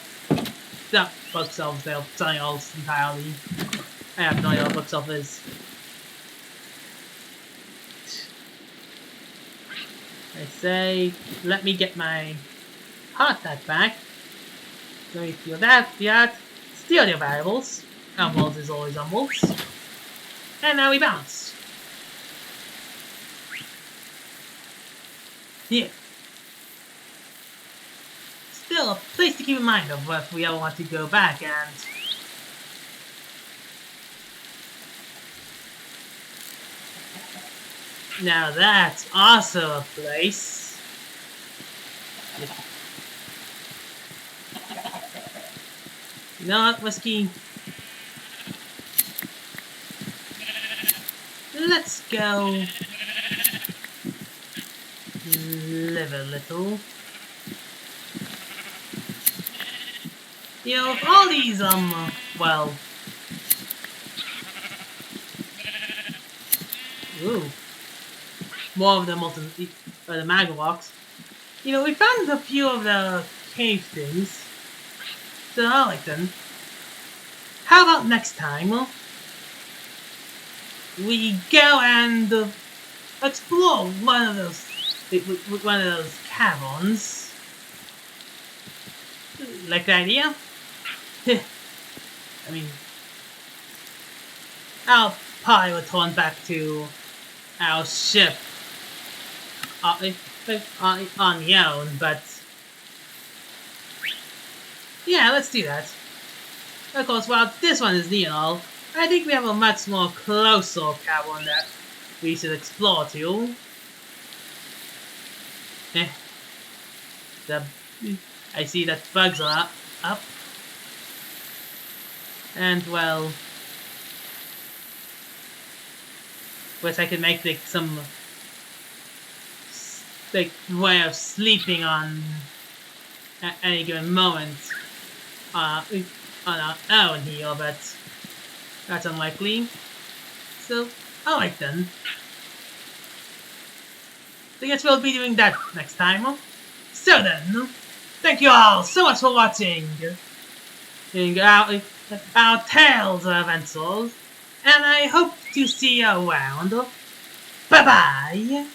not bookshelves, they're something else entirely. I have no idea what bookshelf is. I say, let me get my heart back. Let me steal that, steal your valuables. Emeralds is always emeralds. And now we bounce. Yeah. Still a place to keep in mind of if we ever want to go back and... Now that's also a place. You know what, Whiskey? Let's go live a little. You know, with all these, well... Ooh. More of the the Magavox. You know, we found a few of the cave things. So I like them. How about next time? we go and explore one of those caverns. Like the idea? I mean, I'll probably return back to our ship on the own, but yeah, let's do that. Of course, while this one is near all, I think we have a much more closer cavern that we should explore too. Eh, the I see that bugs are up, and well, wish I could make like some like way of sleeping on at any given moment uh, on our own here, but that's unlikely. So, alright then. I guess we'll be doing that next time. So then, thank you all so much for watching our Tales of Adventures, and I hope to see you around. Bye bye!